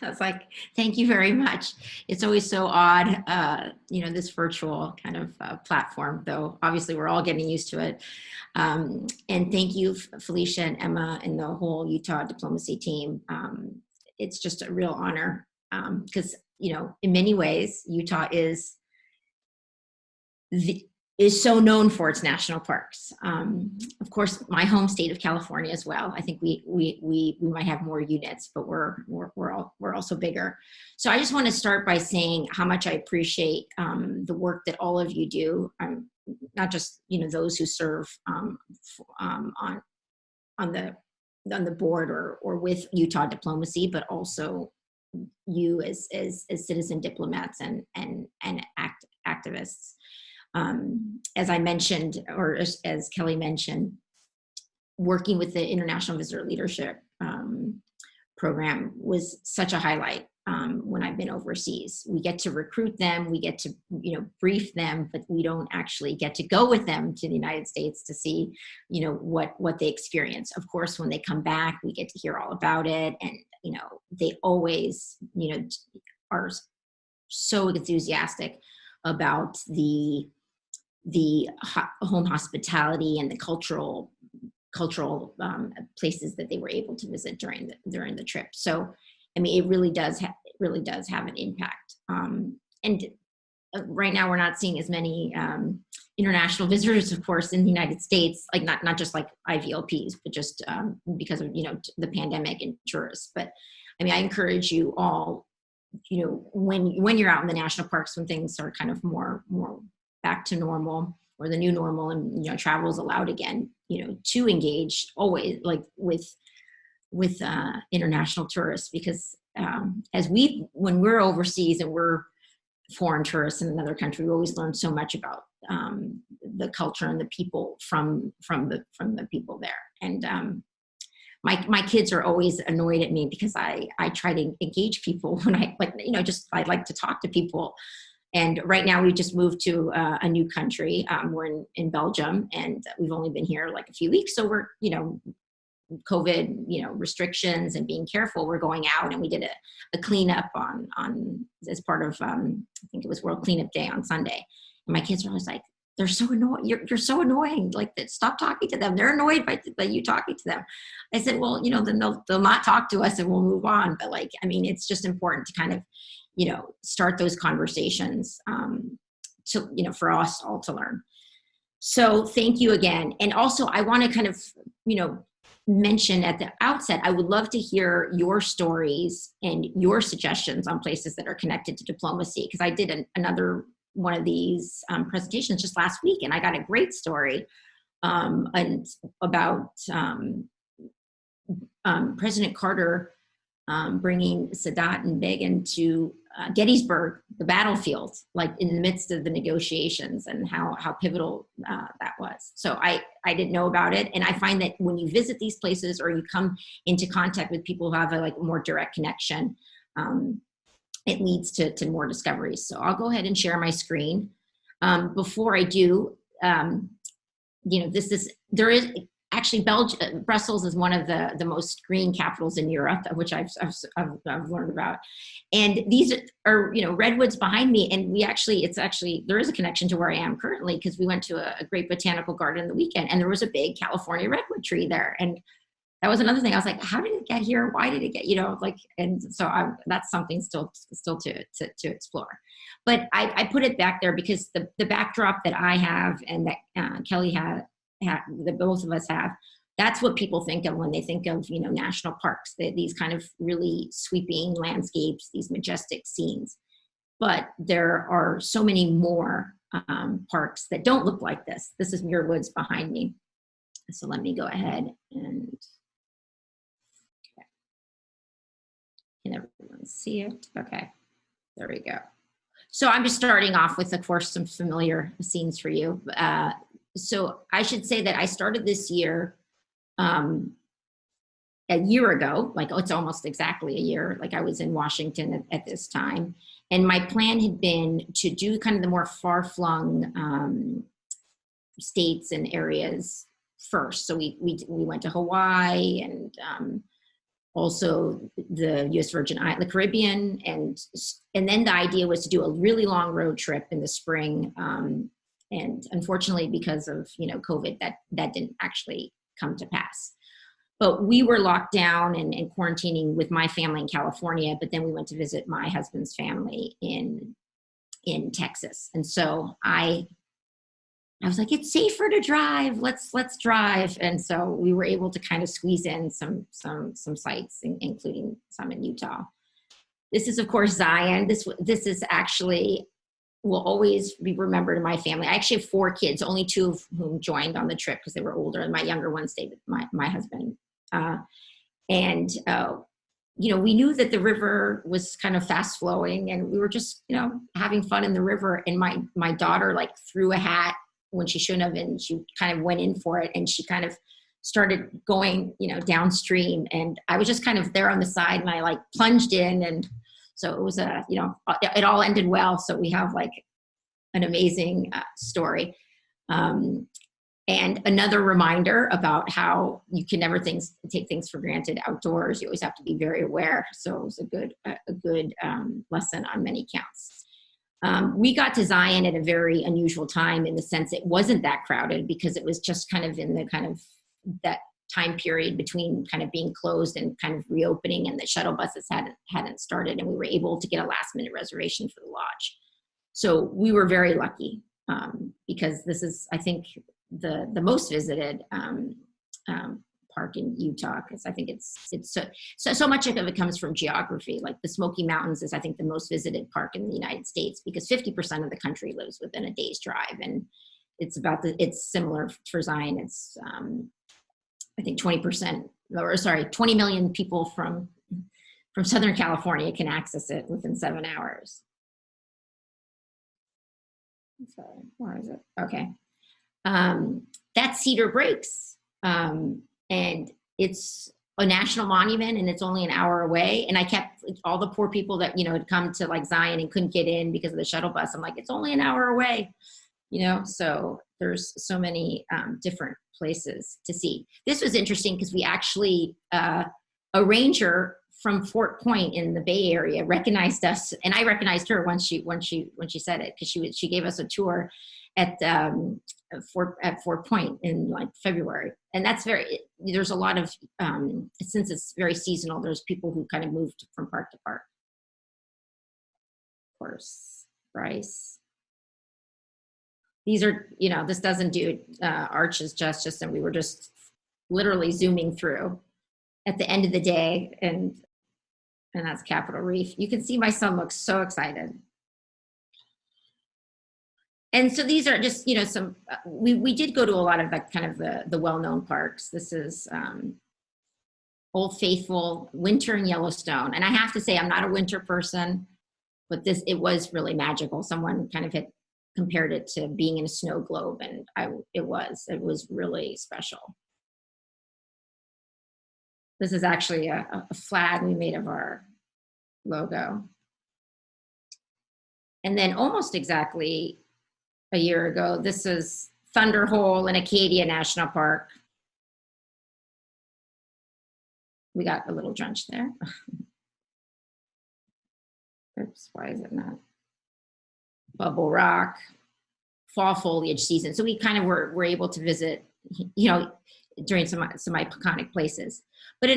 I was like, thank you very much. It's always so odd, this virtual kind of platform, though obviously we're all getting used to it. And thank you, Felicia and Emma and the whole Utah diplomacy team. It's just a real honor because, in many ways, Utah the, is so known for its national parks. Of course, my home state of California as well. I think we might have more units, but we're also bigger. So I just want to start by saying how much I appreciate the work that all of you do. Not just those who serve on the board or with Utah diplomacy, but also you as citizen diplomats and activists. As I mentioned, or as Kelly mentioned, working with the International Visitor Leadership program was such a highlight when I've been overseas. We get to recruit them, we get to brief them, but we don't actually get to go with them to the United States to see what they experience. Of course, when they come back, we get to hear all about it, and they always are so enthusiastic about the home hospitality and the cultural places that they were able to visit during the trip. So, I mean, it really does have an impact. And right now, we're not seeing as many international visitors, of course, in the United States, like not just like IVLPs, but just because of the pandemic and tourists. But I mean, I encourage you all, when you're out in the national parks, when things are kind of more back to normal or the new normal, and travel is allowed again, to engage always like with international tourists, because when we're overseas and we're foreign tourists in another country, we always learn so much about the culture and the people from the people there. And my kids are always annoyed at me because I try to engage people when I like to talk to people. And right now we just moved to a new country. We're in Belgium, and we've only been here like a few weeks. So we're, COVID, restrictions and being careful. We're going out, and we did a cleanup on as part of, I think it was World Cleanup Day on Sunday. And my kids were always like, they're so annoying. You're so annoying. Like, stop talking to them. They're annoyed by you talking to them. I said, well, then they'll not talk to us and we'll move on. But it's just important to kind of, start those conversations for us all to learn. So thank you again. And also I want to kind of, mention at the outset, I would love to hear your stories and your suggestions on places that are connected to diplomacy. Because I did another one of these presentations just last week, and I got a great story and about President Carter bringing Sadat and Begin to Gettysburg, the battlefield, like in the midst of the negotiations, and how pivotal that was. So I didn't know about it. And I find that when you visit these places or you come into contact with people who have a more direct connection, it leads to more discoveries. So I'll go ahead and share my screen. Before I do, actually, Brussels is one of the most green capitals in Europe, which I've learned about. And these are redwoods behind me, and there is a connection to where I am currently, because we went to a great botanical garden the weekend, and there was a big California redwood tree there. And that was another thing. I was like, how did it get here? Why did it get and so that's something still to explore. But I put it back there because the backdrop that I have and that Kelly had, that both of us have, that's what people think of when they think of national parks, these kind of really sweeping landscapes, these majestic scenes. But there are so many more parks that don't look like this. This is Muir Woods behind me. So let me go ahead and can everyone see it? Okay, there we go. So I'm just starting off with, of course, some familiar scenes for you. So I should say that I started this year a year ago, it's almost exactly a year, I was in Washington at this time. And my plan had been to do kind of the more far-flung states and areas first. So we went to Hawaii and also the U.S. Virgin Islands, the Caribbean, and then the idea was to do a really long road trip in the spring. And unfortunately, because of COVID, that didn't actually come to pass. But we were locked down and quarantining with my family in California. But then we went to visit my husband's family in Texas, and so I was like, it's safer to drive. Let's drive. And so we were able to kind of squeeze in some sites, including some in Utah. This is, of course, Zion. This is actually will always be remembered in my family. I actually have 4 kids, only 2 of whom joined on the trip because they were older, and my younger one stayed with my husband. We knew that the river was kind of fast flowing, and we were just, having fun in the river. And my daughter like threw a hat when she shouldn't have, and she kind of went in for it, and she kind of started going, downstream, and I was just kind of there on the side, and I like plunged in, and so it was it all ended well. So we have like an amazing story. And another reminder about how you can never take things for granted outdoors. You always have to be very aware. So it was a good lesson on many counts. We got to Zion at a very unusual time in the sense it wasn't that crowded because it was just kind of in the kind of that time period between kind of being closed and kind of reopening, and the shuttle buses hadn't started, and we were able to get a last minute reservation for the lodge. So we were very lucky because this is, I think, the most visited park in Utah, because I think it's so much of it comes from geography. Like the Smoky Mountains is, I think, the most visited park in the United States because 50% of the country lives within a day's drive, and it's similar for Zion. It's I think 20 million people from Southern California can access it within 7 hours. Sorry, where is it? Okay. That's Cedar Breaks. And it's a national monument, and it's only an hour away. And I kept all the poor people that, had come to like Zion and couldn't get in because of the shuttle bus. I'm like, it's only an hour away, so there's so many different places to see. This was interesting because we actually, a ranger from Fort Point in the Bay Area recognized us, and I recognized her when she said it, because she gave us a tour at Fort Point in like February. And that's there's a lot of since it's very seasonal, there's people who kind of moved from park to park. Of course, Bryce. These are, this doesn't do Arches justice, and we were just literally zooming through at the end of the day, and that's Capitol Reef. You can see my son looks so excited. And so these are just, some, we did go to a lot of that kind of the well-known parks. This is Old Faithful, winter in Yellowstone. And I have to say, I'm not a winter person, but it was really magical. Someone kind of had compared it to being in a snow globe, and it was really special. This is actually a flag we made of our logo. And then almost exactly a year ago, this is Thunder Hole in Acadia National Park. We got a little drenched there. Oops, why is it not? Bubble Rock, fall foliage season. So we kind of were able to visit, during some iconic places. But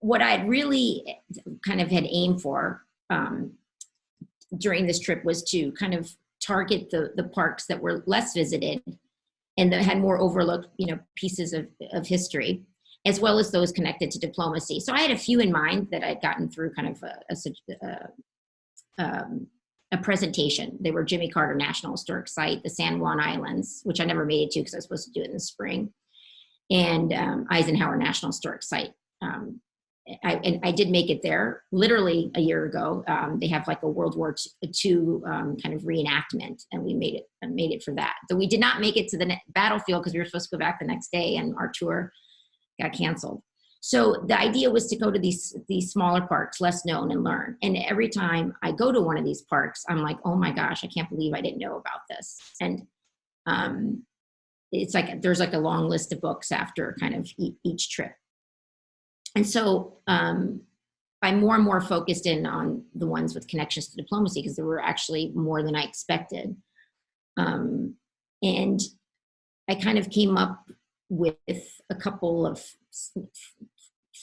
what I'd really kind of had aimed for during this trip was to kind of target the parks that were less visited and that had more overlooked, pieces of history, as well as those connected to diplomacy. So I had a few in mind that I'd gotten through kind of a presentation. They were Jimmy Carter National Historic Site, the San Juan Islands, which I never made it to because I was supposed to do it in the spring, and Eisenhower National Historic Site. I did make it there literally a year ago. They have like a World War II kind of reenactment, and we made it for that. Though we did not make it to the battlefield because we were supposed to go back the next day, and our tour got canceled. So the idea was to go to these smaller parks, less known, and learn. And every time I go to one of these parks, I'm like, oh my gosh, I can't believe I didn't know about this. And it's like there's like a long list of books after kind of each trip. And so I'm more and more focused in on the ones with connections to diplomacy, because there were actually more than I expected. And I kind of came up with a couple of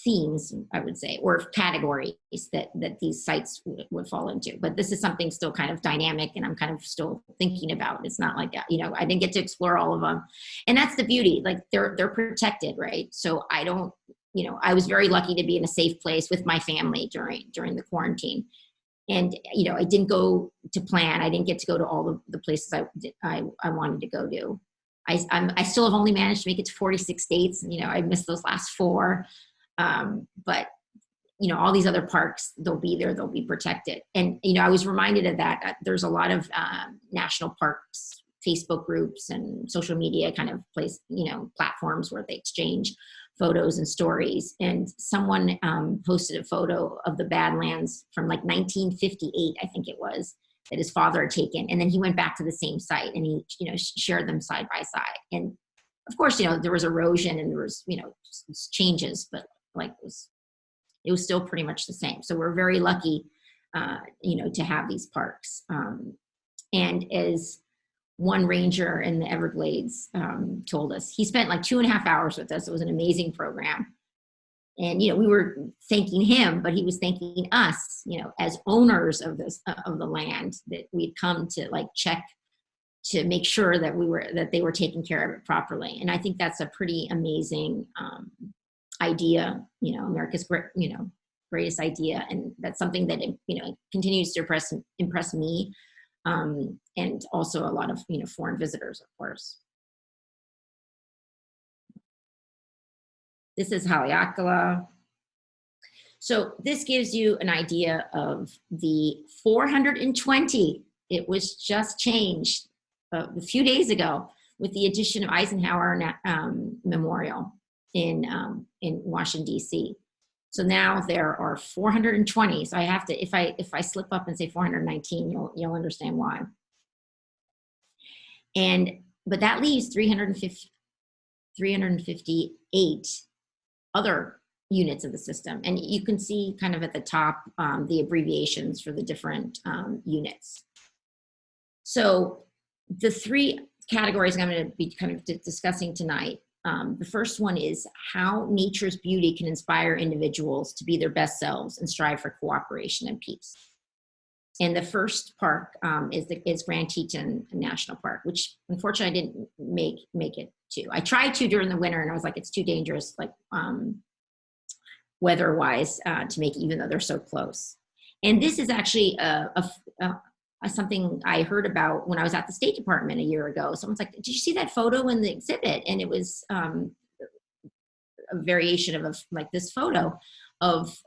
themes, I would say, or categories that these sites would fall into. But this is something still kind of dynamic, and I'm kind of still thinking about. It's not like, I didn't get to explore all of them, and that's the beauty. Like they're protected, right? So I don't, I was very lucky to be in a safe place with my family during the quarantine. And I didn't go to plan. I didn't get to go to all the places I wanted to go to. I still have only managed to make it to 46 states. I missed those last four. But all these other parks, they'll be there, they'll be protected. And I was reminded of that. There's a lot of national parks Facebook groups and social media kind of platforms where they exchange photos and stories. And someone posted a photo of the Badlands from like 1958, I think it was, that his father had taken. And then he went back to the same site, and he shared them side by side. And of course, there was erosion, and there was changes, but like it was still pretty much the same. So we're very lucky to have these parks. And as one ranger in the Everglades told us, he spent like 2.5 hours with us. It was an amazing program. And we were thanking him, but he was thanking us, as owners of the land, that we'd come to like check to make sure that they were taking care of it properly. And I think that's a pretty amazing idea, America's greatest idea. And that's something that, continues to impress me. And also a lot of, foreign visitors, of course. This is Haleakala. So this gives you an idea of the 420. It was just changed a few days ago with the addition of Eisenhower Memorial in Washington, D.C. So now there are 420. So I have to, if I slip up and say 419, you'll understand why. But that leaves 358 other units of the system. And you can see kind of at the top the abbreviations for the different units. So the three categories I'm going to be kind of discussing tonight. The first one is how nature's beauty can inspire individuals to be their best selves and strive for cooperation and peace. And the first park is Grand Teton National Park, which unfortunately I didn't make it to. I tried to during the winter, and I was like, it's too dangerous, like weather-wise, to make it, even though they're so close. And this is actually something I heard about when I was at the State Department a year ago. Someone's like, did you see that photo in the exhibit? And it was a variation of like this photo of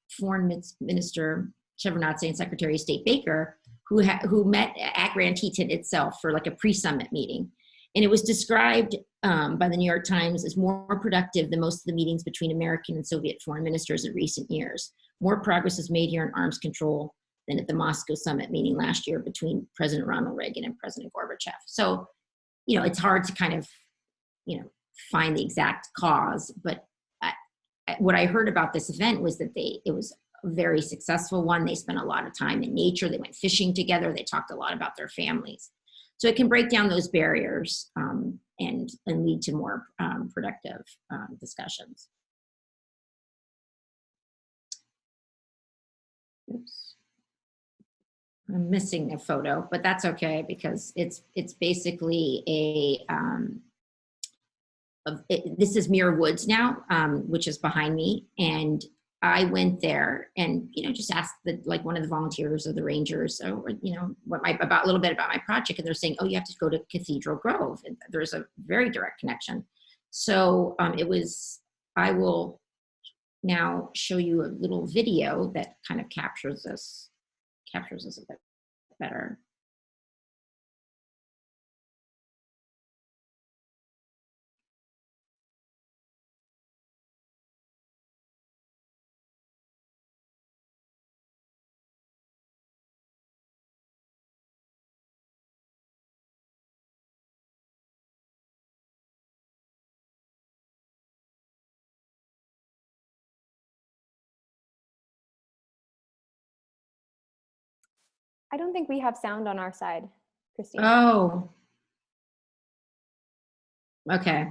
Foreign Minister Shevardnadze and Secretary of State Baker, who met at Grand Teton itself for like a pre-summit meeting. And it was described by the New York Times as more productive than most of the meetings between American and Soviet foreign ministers in recent years. More progress is made here in arms control than at the Moscow summit meeting last year between President Ronald Reagan and President Gorbachev. So, it's hard to kind of, find the exact cause. But what I heard about this event was that it was a very successful one. They spent a lot of time in nature. They went fishing together. They talked a lot about their families. So it can break down those barriers and lead to more productive discussions. Oops. I'm missing a photo, but that's okay, because it's basically this is Muir Woods now, which is behind me. And I went there and, just asked one of the volunteers or the rangers, a little bit about my project. And they're saying, oh, you have to go to Cathedral Grove. And there's a very direct connection. So I will now show you a little video that kind of captures this a bit better. I don't think we have sound on our side, Christine. Oh, okay.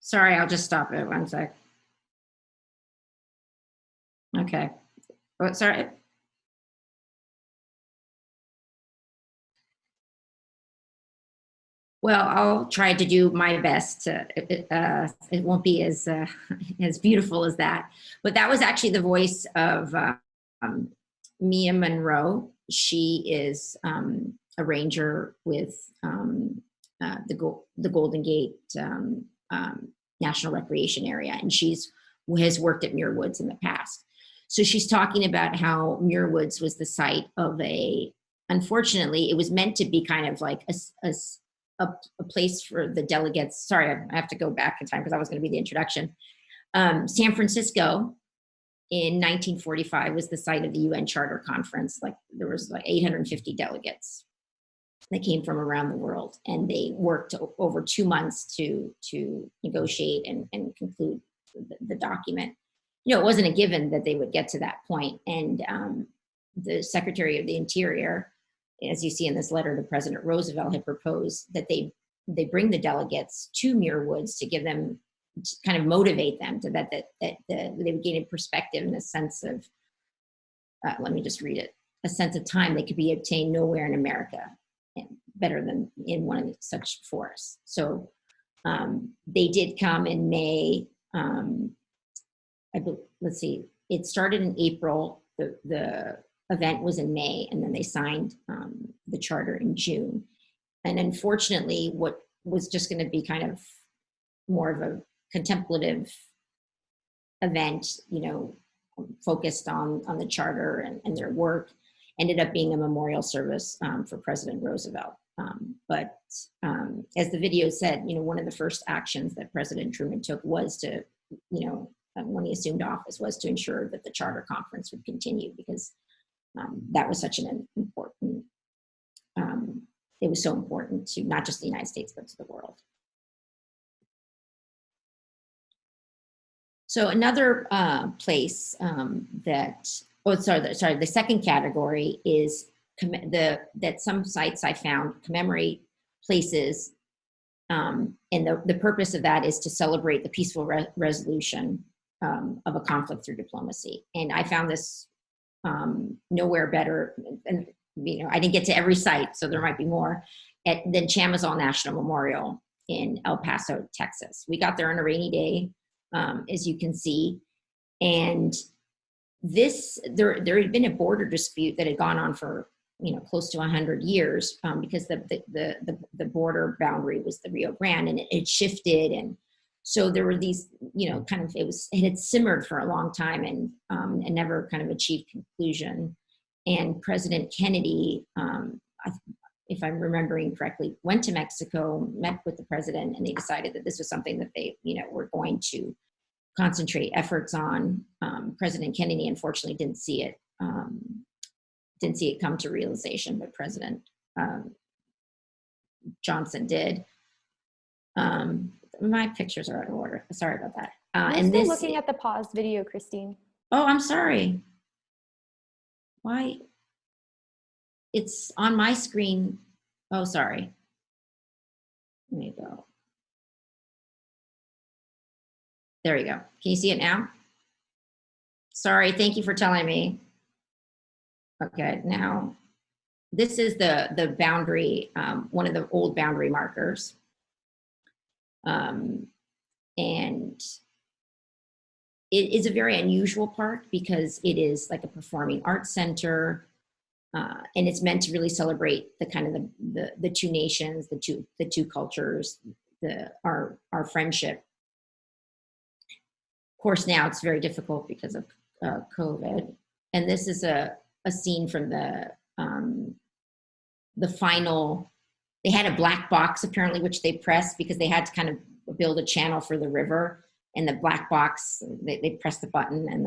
Sorry, I'll just stop it 1 sec. Okay. Oh, sorry. Well, I'll try to do my best. It won't be as as beautiful as that, but that was actually the voice of um, Mia Monroe. She is a ranger with the Golden Gate National Recreation Area, and she's has worked at Muir Woods in the past. So she's talking about how Muir Woods was the site of a. Unfortunately, it was meant to be kind of like a place for the delegates. Sorry, I have to go back in time because that was going to be the introduction. San Francisco in 1945 was the site of the UN Charter Conference. Like there was like 850 delegates that came from around the world, and they worked over 2 months to negotiate and conclude the document. You know, it wasn't a given that they would get to that point, and the Secretary of the Interior, as you see in this letter to President Roosevelt, had proposed that they bring the delegates to Muir Woods to give them, to kind of motivate them to that they would gain a perspective and a sense of, let me just read it, a sense of time that could be obtained nowhere in America better than in one of such forests. So they did come in May. Let's see, it started in April. The event was in May, and then they signed the charter in June. And unfortunately, what was just going to be kind of more of a contemplative event, you know, focused on the charter and their work, ended up being a memorial service for President Roosevelt. But as the video said, you know, one of the first actions that President Truman took was to, you know, when he assumed office, was to ensure that the charter conference would continue, because that was such an important, it was so important to not just the United States, but to the world. So another place that, the second category is that some sites I found commemorate places, and the purpose of that is to celebrate the peaceful resolution of a conflict through diplomacy. And I found this nowhere better, and you know, I didn't get to every site, so there might be more, than Chamizal National Memorial in El Paso, Texas. We got there on a rainy day, as you can see, and there had been a border dispute that had gone on for, you know, close to 100 years, because the border boundary was the Rio Grande, and it shifted, and so there were these, you know, kind of, it had simmered for a long time, and never kind of achieved conclusion. And President Kennedy, if I'm remembering correctly, went to Mexico, met with the president, and they decided that this was something that they, you know, were going to concentrate efforts on. President Kennedy, unfortunately, didn't see it come to realization, but President Johnson did. My pictures are out of order. Sorry about that. I'm still looking at the paused video, Christine. Oh, I'm sorry. Why? It's on my screen. Oh, sorry. Let me go. There you go. Can you see it now? Sorry, thank you for telling me. Okay, now this is the boundary, one of the old boundary markers. And it is a very unusual park because it is like a performing arts center, and it's meant to really celebrate the kind of the two nations, the two cultures, our friendship. Of course, now it's very difficult because of COVID. And this is a scene from the final. They had a black box apparently, which they pressed because they had to kind of build a channel for the river. And the black box, they pressed the button, and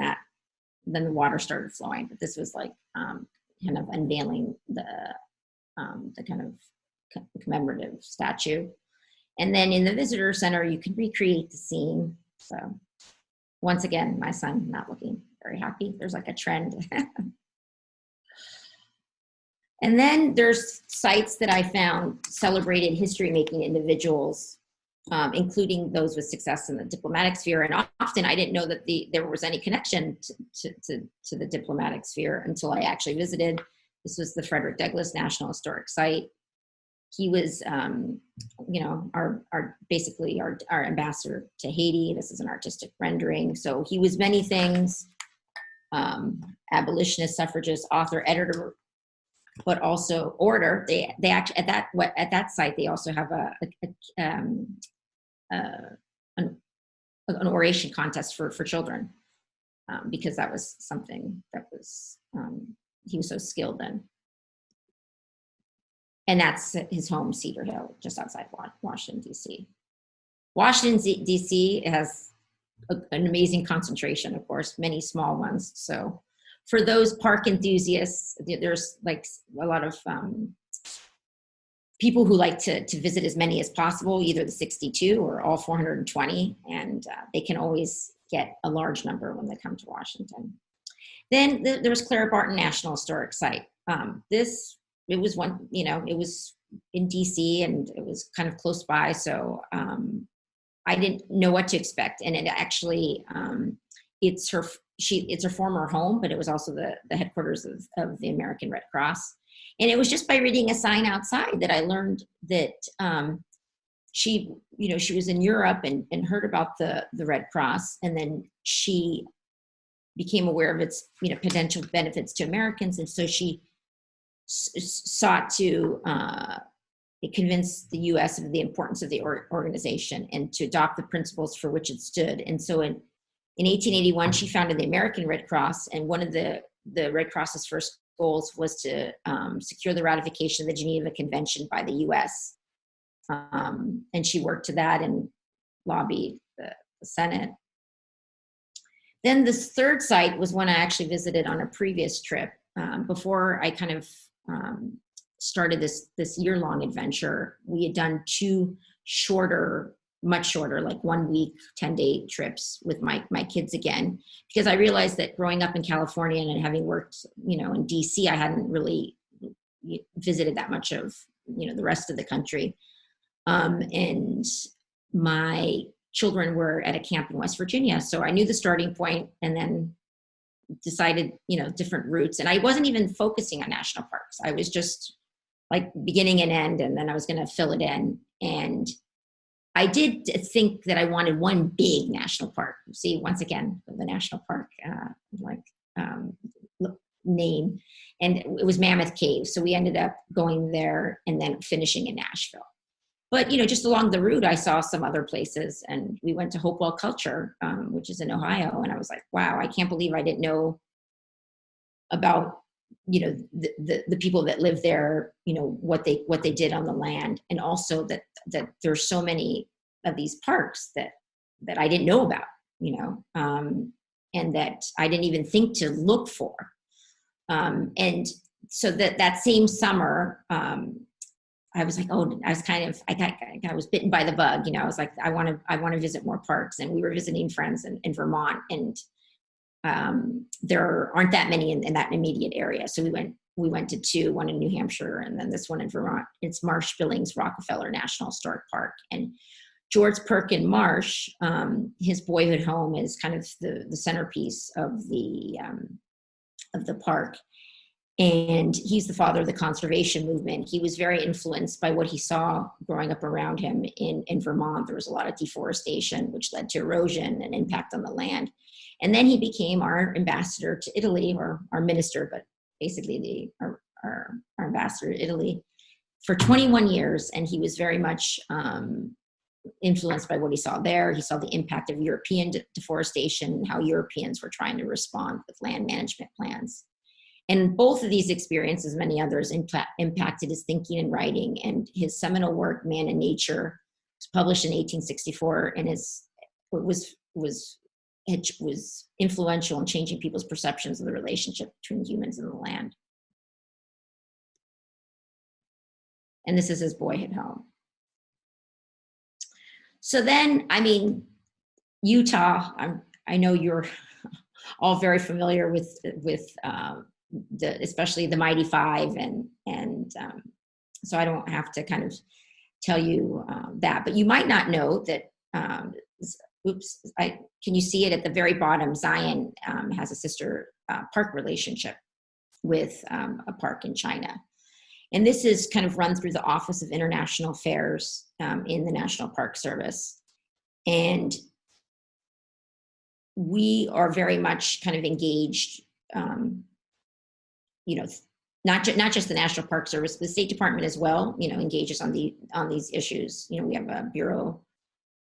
then the water started flowing. But this was like kind of unveiling the kind of commemorative statue. And then in the visitor center, you can recreate the scene. So once again, my son not looking very happy. There's like a trend. And then there's sites that I found celebrated history-making individuals, including those with success in the diplomatic sphere. And often I didn't know that there was any connection to the diplomatic sphere until I actually visited. This was the Frederick Douglass National Historic Site. He was, basically our ambassador to Haiti. This is an artistic rendering. So he was many things: abolitionist, suffragist, author, editor, but also orator. They actually at that site they also have an oration contest for children, because that was something that was he was so skilled in. And that's his home, Cedar Hill, just outside Washington, D.C. Washington, D.C. has an amazing concentration, of course, many small ones. So for those park enthusiasts, there's like a lot of people who like to visit as many as possible, either the 62 or all 420, and they can always get a large number when they come to Washington. Then there was Clara Barton National Historic Site. It was it was in DC and it was kind of close by. So I didn't know what to expect. And it actually, it's her former home, but it was also the headquarters of the American Red Cross. And it was just by reading a sign outside that I learned that she was in Europe and heard about the Red Cross. And then she became aware of its, potential benefits to Americans. And so she sought to convince the U.S. of the importance of the organization and to adopt the principles for which it stood. And so in 1881, she founded the American Red Cross, and one of the Red Cross's first goals was to secure the ratification of the Geneva Convention by the U.S. And she worked to that and lobbied the Senate. Then this third site was one I actually visited on a previous trip before I kind of started this year-long adventure. We had done two much shorter, like 1 week, 10-day trips with my kids again, because I realized that growing up in California and having worked, in DC, I hadn't really visited that much of, the rest of the country. And my children were at a camp in West Virginia. So I knew the starting point and then decided, different routes. And I wasn't even focusing on national parks. I was just like beginning and end, and then I was going to fill it in. And I did think that I wanted one big national park. See, once again, the national park name, and it was Mammoth Cave. So we ended up going there and then finishing in Nashville. But, just along the route, I saw some other places, and we went to Hopewell Culture, which is in Ohio. And I was like, wow, I can't believe I didn't know about, the people that live there, what they did on the land. And also that there's so many of these parks that I didn't know about, and that I didn't even think to look for. And so that same summer, I was like, I was bitten by the bug. I was like, I want to visit more parks. And we were visiting friends in Vermont, and there aren't that many in that immediate area. So we went to two, one in New Hampshire and then this one in Vermont. It's Marsh Billings Rockefeller National Historic Park. And George Perkin Marsh, his boyhood home is kind of the centerpiece of the park. And he's the father of the conservation movement. He was very influenced by what he saw growing up around him in Vermont. There was a lot of deforestation, which led to erosion and impact on the land. And then he became our ambassador to Italy, or our minister, but basically our ambassador to Italy for 21 years. And he was very much influenced by what he saw there. He saw the impact of European deforestation and how Europeans were trying to respond with land management plans. And both of these experiences, many others, impacted his thinking and writing. And his seminal work, Man and Nature, was published in 1864, and was influential in changing people's perceptions of the relationship between humans and the land. And this is his boyhood home. So then, Utah, I know you're all very familiar with especially the Mighty Five, and so I don't have to kind of tell you that, but you might not know that. Can you see it at the very bottom? Zion has a sister park relationship with a park in China. And this is kind of run through the Office of International Affairs in the National Park Service. And we are very much kind of engaged, not just the National Park Service, the State Department as well, engages on these issues. We have a Bureau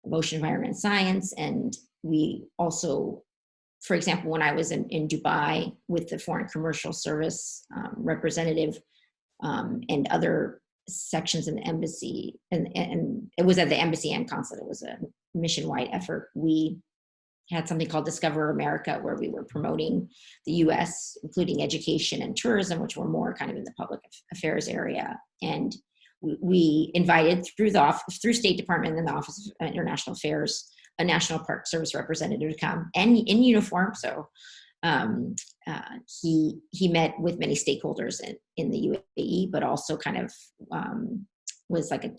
of Ocean Environment and Science, and we also, for example, when I was in Dubai with the Foreign Commercial Service representative and other sections in the embassy, and it was at the embassy and consulate, it was a mission-wide effort. We had something called Discover America, where we were promoting the U.S., including education and tourism, which were more kind of in the public affairs area. And we invited through State Department and the Office of International Affairs, a National Park Service representative to come, and in uniform. So he met with many stakeholders in the UAE, but also kind of was like a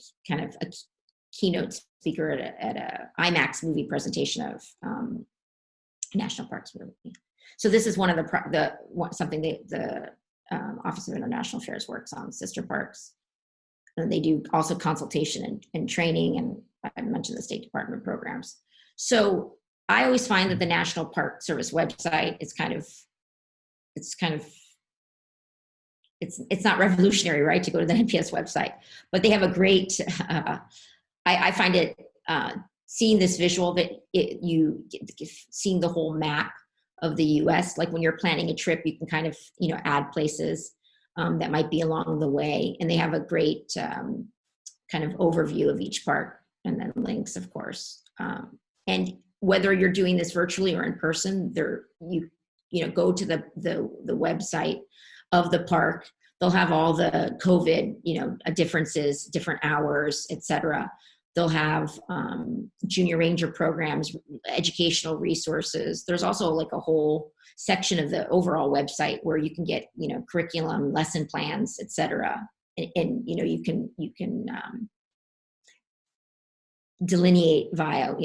keynote speaker at a IMAX movie presentation of National Parks movie. So this is one of something the Office of International Affairs works on, sister parks. And they do also consultation and training, and I mentioned the State Department programs. So I always find that the National Park Service website is it's not revolutionary, right, to go to the NPS website, but they have a great, I find it, seeing this visual, that seeing the whole map of the US, like when you're planning a trip, you can kind of, add places that might be along the way. And they have a great kind of overview of each park, and then links, of course. And whether you're doing this virtually or in person, you go to the website of the park. They'll have all the COVID, differences, different hours, etc. They'll have junior ranger programs, educational resources. There's also like a whole section of the overall website where you can get, curriculum, lesson plans, etc. And you can delineate via,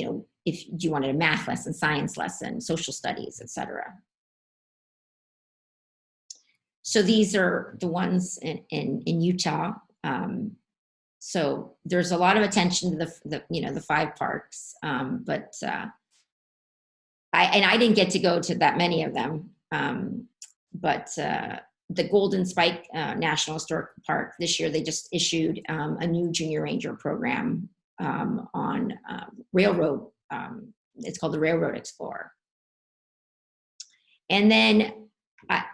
if you wanted a math lesson, science lesson, social studies, etc. So these are the ones in Utah. So there's a lot of attention to the 5 parks, but I didn't get to go to that many of them. But the Golden Spike National Historic Park, this year they just issued a new junior ranger program on railroad. It's called the Railroad Explorer. And then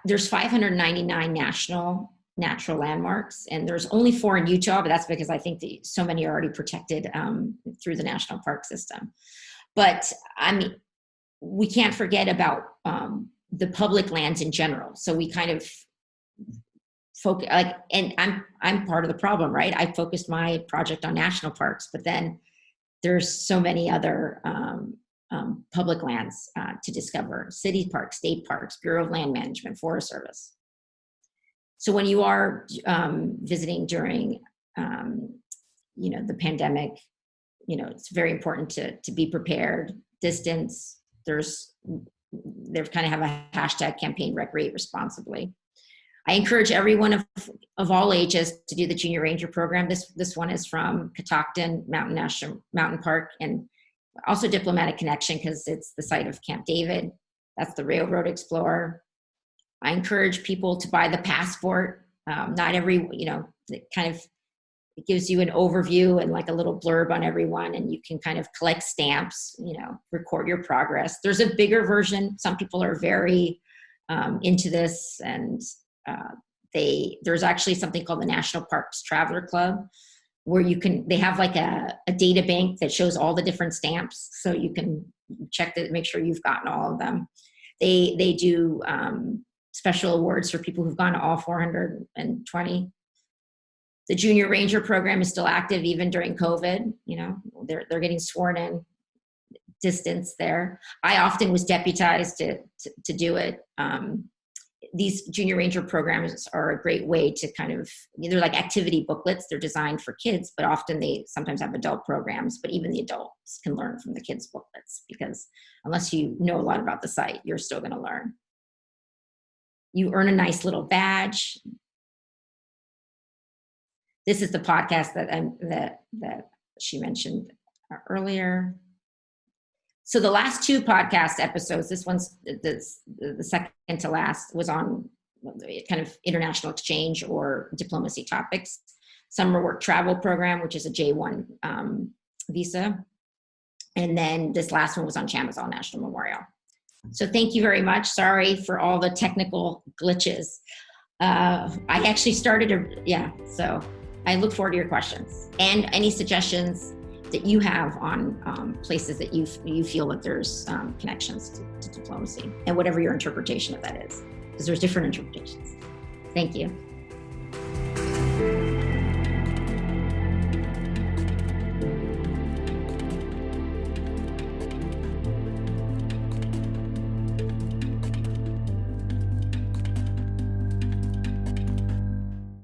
there's 599 national natural landmarks, and there's only 4 in Utah, but that's because I think that so many are already protected through the national park system. But I mean, we can't forget about the public lands in general. So we kind of focus, and I'm part of the problem, right? I focused my project on national parks, but then there's so many other public lands to discover: city parks, state parks, Bureau of Land Management, Forest Service. So when you are visiting during, the pandemic, it's very important to be prepared. Distance. They kind of have a hashtag campaign, Recreate Responsibly. I encourage everyone of all ages to do the Junior Ranger program. This one is from Catoctin Mountain Park, and also Diplomatic Connection, because it's the site of Camp David. That's the Railroad Explorer. I encourage people to buy the passport. Not every, it gives you an overview and like a little blurb on everyone, and you can kind of collect stamps, record your progress. There's a bigger version. Some people are very into this, and there's actually something called the National Parks Traveler Club, where they have like a data bank that shows all the different stamps, so you can check that, make sure you've gotten all of them. They do special awards for people who've gone to all 420. The Junior Ranger program is still active even during COVID. They're getting sworn in distance there. I often was deputized to do it. These junior ranger programs are a great way to kind of, they're like activity booklets. They're designed for kids, but often they sometimes have adult programs, but even the adults can learn from the kids' booklets, because unless you know a lot about the site, you're still going to learn. You earn a nice little badge. This is the podcast that she mentioned earlier. So the last 2 podcast episodes, this one's the second to last, was on kind of international exchange or diplomacy topics. Summer work travel program, which is a J1 visa. And then this last one was on Chamizal National Memorial. So thank you very much. Sorry for all the technical glitches. I actually started so I look forward to your questions and any suggestions that you have on places that you feel that there's connections to diplomacy, and whatever your interpretation of that is, because there's different interpretations. Thank you.